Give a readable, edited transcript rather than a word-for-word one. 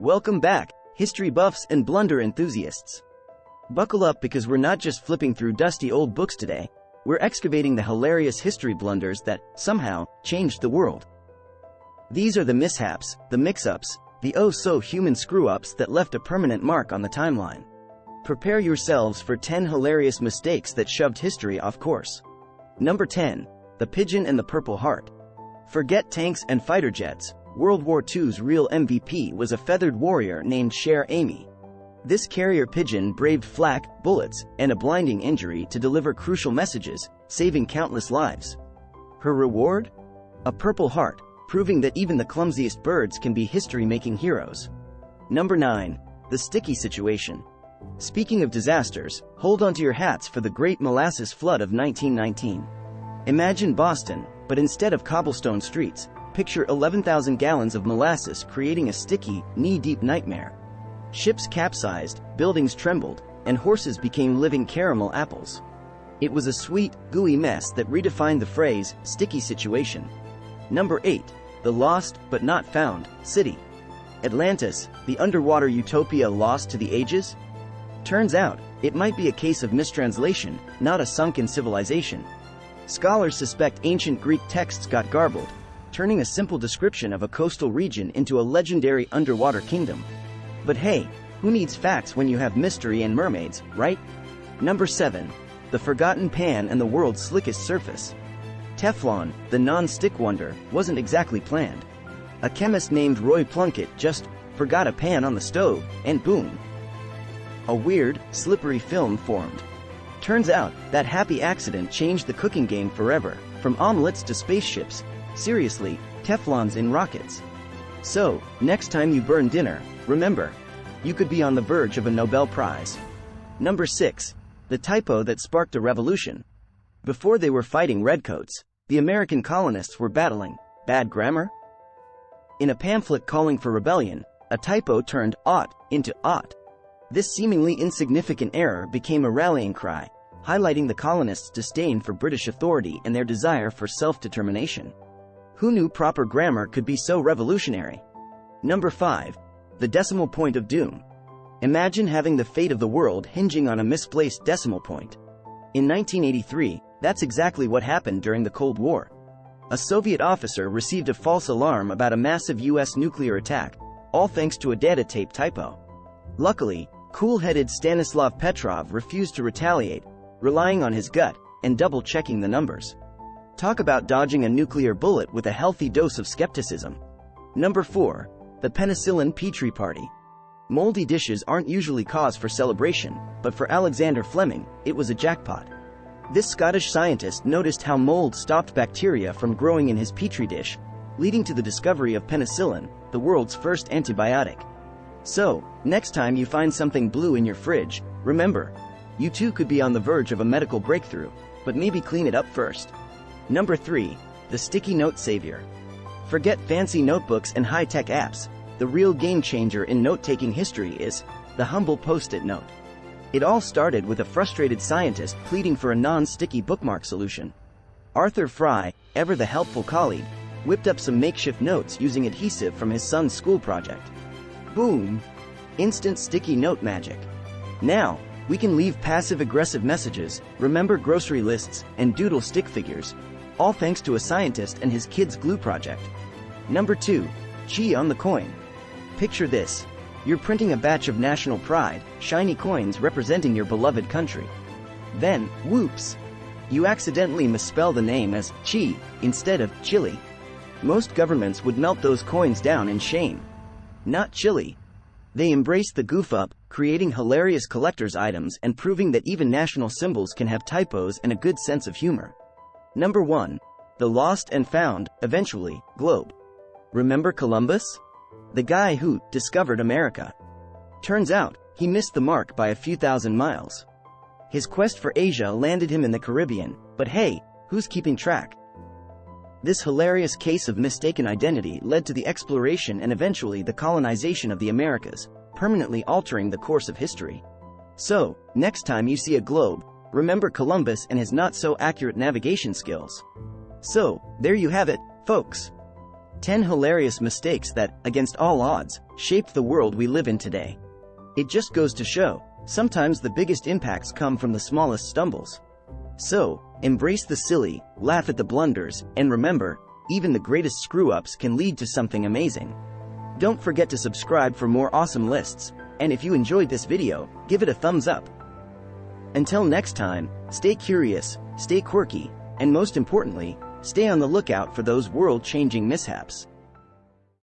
Welcome back, history buffs and blunder enthusiasts. Buckle up because we're not just flipping through dusty old books today, we're excavating the hilarious history blunders that, somehow, changed the world. These are the mishaps, the mix-ups, the oh-so-human screw-ups that left a permanent mark on the timeline. Prepare yourselves for 10 hilarious mistakes that shoved history off course. Number 10. The Pigeon and the Purple Heart. Forget tanks and fighter jets. World War II's real MVP was a feathered warrior named Cher Amy. This carrier pigeon braved flak, bullets, and a blinding injury to deliver crucial messages, saving countless lives. Her reward? A Purple Heart, proving that even the clumsiest birds can be history-making heroes. Number 9. The Sticky Situation. Speaking of disasters, hold onto your hats for the Great Molasses Flood of 1919. Imagine Boston, but instead of cobblestone streets, picture 11,000 gallons of molasses creating a sticky, knee-deep nightmare. Ships capsized, buildings trembled, and horses became living caramel apples. It was a sweet, gooey mess that redefined the phrase, sticky situation. Number 8. The Lost, but Not Found, City. Atlantis, the underwater utopia lost to the ages? Turns out, it might be a case of mistranslation, not a sunken civilization. Scholars suspect ancient Greek texts got garbled, turning a simple description of a coastal region into a legendary underwater kingdom. But hey, who needs facts when you have mystery and mermaids, right? Number 7. The Forgotten Pan and the World's Slickest Surface. Teflon, the non-stick wonder, wasn't exactly planned. A chemist named Roy Plunkett just forgot a pan on the stove, and boom! A weird, slippery film formed. Turns out, that happy accident changed the cooking game forever, from omelets to spaceships. Seriously, Teflon's in rockets. So, next time you burn dinner, remember, you could be on the verge of a Nobel Prize. Number 6. The typo that sparked a revolution. Before they were fighting redcoats, the American colonists were battling bad grammar. In a pamphlet calling for rebellion, a typo turned ought into ought. This seemingly insignificant error became a rallying cry, highlighting the colonists' disdain for British authority and their desire for self-determination. Who knew proper grammar could be so revolutionary? Number 5. The Decimal Point of Doom. Imagine having the fate of the world hinging on a misplaced decimal point. In 1983, that's exactly what happened during the Cold War. A Soviet officer received a false alarm about a massive US nuclear attack, all thanks to a data tape typo. Luckily, cool-headed Stanislav Petrov refused to retaliate, relying on his gut and double-checking the numbers. Talk about dodging a nuclear bullet with a healthy dose of skepticism. Number 4. The Penicillin Petri Party. Moldy dishes aren't usually cause for celebration, but for Alexander Fleming, it was a jackpot. This Scottish scientist noticed how mold stopped bacteria from growing in his petri dish, leading to the discovery of penicillin, the world's first antibiotic. So, next time you find something blue in your fridge, remember, you too could be on the verge of a medical breakthrough, but maybe clean it up first. Number 3. The Sticky Note Savior. Forget fancy notebooks and high-tech apps. The real game-changer in note-taking history is the humble Post-it note. It all started with a frustrated scientist pleading for a non-sticky bookmark solution. Arthur Fry, ever the helpful colleague, whipped up some makeshift notes using adhesive from his son's school project. Boom! Instant sticky note magic. Now, we can leave passive-aggressive messages, remember grocery lists, and doodle stick figures, all thanks to a scientist and his kid's glue project. Number 2. Chi on the coin. Picture this. You're printing a batch of national pride, shiny coins representing your beloved country. Then, whoops! You accidentally misspell the name as Chi instead of Chile. Most governments would melt those coins down in shame. Not Chile. They embraced the goof-up, creating hilarious collector's items and proving that even national symbols can have typos and a good sense of humor. Number 1. The Lost and Found, eventually, globe. Remember Columbus? The guy who discovered America. Turns out, he missed the mark by a few thousand miles. His quest for Asia landed him in the Caribbean, but hey, who's keeping track? This hilarious case of mistaken identity led to the exploration and eventually the colonization of the Americas, permanently altering the course of history. So, next time you see a globe, remember Columbus and his not-so-accurate navigation skills. So, there you have it, folks. 10 hilarious mistakes that, against all odds, shaped the world we live in today. It just goes to show, sometimes the biggest impacts come from the smallest stumbles. So, embrace the silly, laugh at the blunders, and remember, even the greatest screw-ups can lead to something amazing. Don't forget to subscribe for more awesome lists, and if you enjoyed this video, give it a thumbs up. Until next time, stay curious, stay quirky, and most importantly, stay on the lookout for those world-changing mishaps.